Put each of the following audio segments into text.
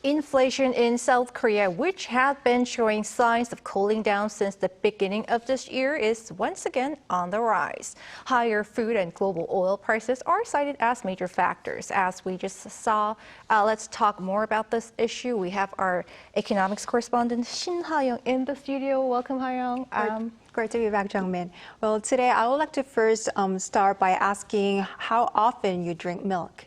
Inflation in South Korea, which had been showing signs of cooling down since the beginning of this year, is once again on the rise. Higher food and global oil prices are cited as major factors. As we just saw, let's talk more about this issue. We have our economics correspondent, Shin Ha-young, in the studio. Welcome, Ha-young. Great to be back, Jung-min. Well, today I would like to first start by asking how often you drink milk.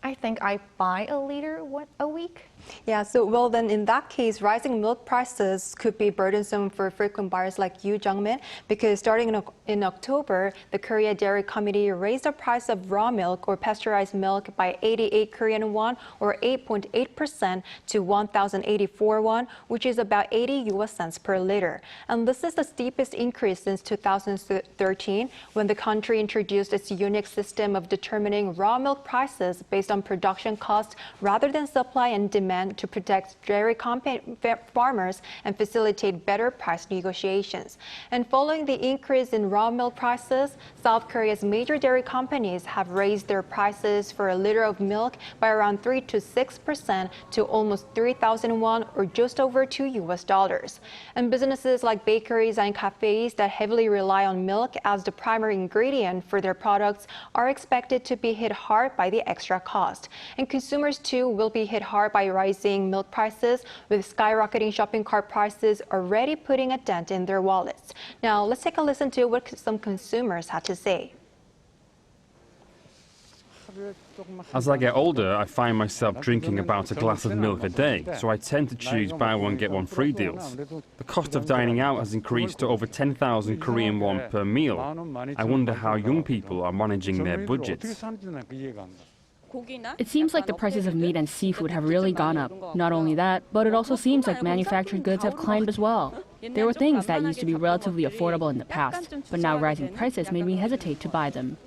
I think I buy a liter a week. Yeah, well then in that case, rising milk prices could be burdensome for frequent buyers like you, Jung-min, because starting in October, the Korea Dairy Committee raised the price of raw milk or pasteurized milk by 88 Korean won or 8.8% to 1,084 won, which is about 80 US cents per liter. And this is the steepest increase since 2013, when the country introduced its unique system of determining raw milk prices based on production costs rather than supply and demand to protect dairy farmers and facilitate better price negotiations. And following the increase in raw milk prices, South Korea's major dairy companies have raised their prices for a liter of milk by around 3 to 6% to almost 3,000 won or just over $2. And businesses like bakeries and cafes that heavily rely on milk as the primary ingredient for their products are expected to be hit hard by the extra cost. And consumers too will be hit hard by rising milk prices, with skyrocketing shopping cart prices already putting a dent in their wallets. Now, let's take a listen to what some consumers had to say. As I get older, I find myself drinking about a glass of milk a day, so I tend to choose buy one, get one free deals. The cost of dining out has increased to over 10,000 Korean won per meal. I wonder how young people are managing their budgets. It seems like the prices of meat and seafood have really gone up. Not only that, but it also seems like manufactured goods have climbed as well. There were things that used to be relatively affordable in the past, but now rising prices made me hesitate to buy them.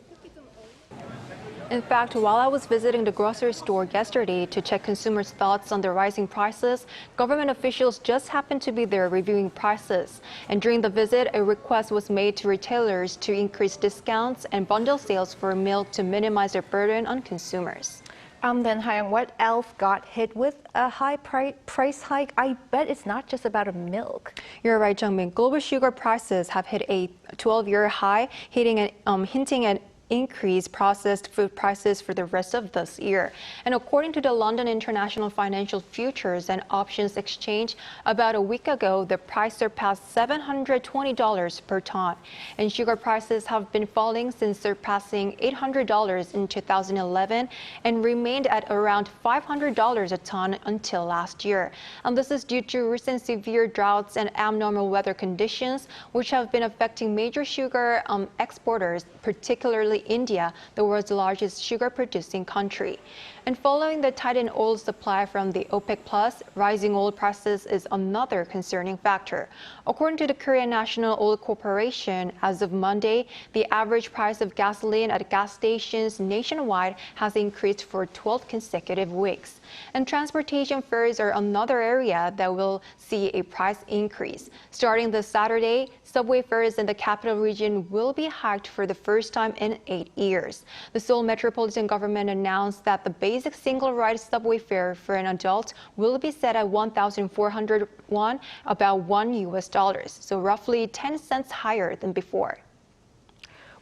In fact, while I was visiting the grocery store yesterday to check consumers' thoughts on the rising prices, government officials just happened to be there reviewing prices. And during the visit, a request was made to retailers to increase discounts and bundle sales for milk to minimize their burden on consumers. Then, Ha-young, what else got hit with a high price hike? I bet it's not just about milk. You're right, Jung-min. Global sugar prices have hit a 12-year high, hinting at increase processed food prices for the rest of this year. And according to the London International Financial Futures and Options Exchange, about a week ago, the price surpassed $720 per ton. And sugar prices have been falling since surpassing $800 in 2011 and remained at around $500 a ton until last year. And this is due to recent severe droughts and abnormal weather conditions, which have been affecting major sugar exporters, particularly India, the world's largest sugar-producing country. And following the tightened oil supply from the OPEC+, rising oil prices is another concerning factor. According to the Korean National Oil Corporation, as of Monday, the average price of gasoline at gas stations nationwide has increased for 12 consecutive weeks. And transportation fares are another area that will see a price increase. Starting this Saturday, subway fares in the capital region will be hiked for the first time in 8 years. The Seoul Metropolitan Government announced that the basic single-ride subway fare for an adult will be set at 1,400 won, about $1, so roughly 10 cents higher than before.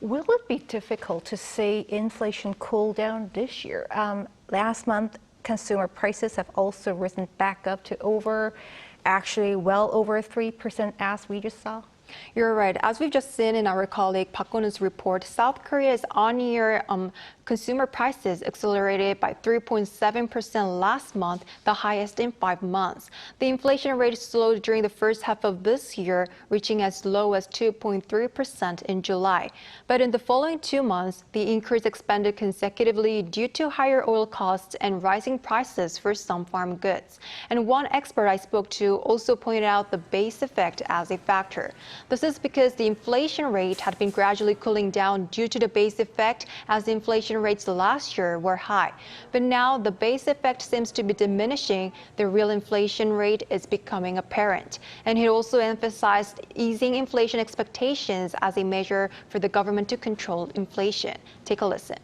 Will it be difficult to see inflation cool down this year? Last month, consumer prices have also risen back up to well over 3%, as we just saw. You're right. As we've just seen in our colleague Park Gun-hoon's report, South Korea's on-year consumer prices accelerated by 3.7% last month, the highest in 5 months. The inflation rate slowed during the first half of this year, reaching as low as 2.3% in July. But in the following 2 months, the increase expanded consecutively due to higher oil costs and rising prices for some farm goods. And one expert I spoke to also pointed out the base effect as a factor. This is because the inflation rate had been gradually cooling down due to the base effect, as inflation rates last year were high. But now the base effect seems to be diminishing. The real inflation rate is becoming apparent. And he also emphasized easing inflation expectations as a measure for the government to control inflation. Take a listen.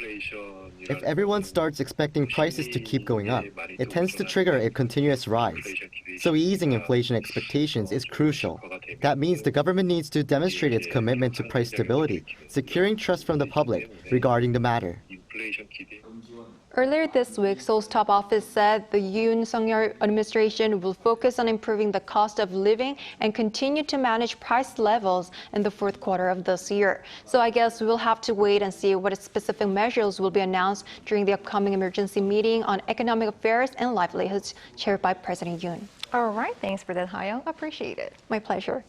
If everyone starts expecting prices to keep going up, it tends to trigger a continuous rise. So easing inflation expectations is crucial. That means the government needs to demonstrate its commitment to price stability, securing trust from the public regarding the matter. Earlier this week, Seoul's top office said the Yoon Suk-yeol administration will focus on improving the cost of living and continue to manage price levels in the fourth quarter of this year. So I guess we'll have to wait and see what specific measures will be announced during the upcoming emergency meeting on economic affairs and livelihoods chaired by President Yoon. All right, thanks for that, Ha-young. Appreciate it. My pleasure.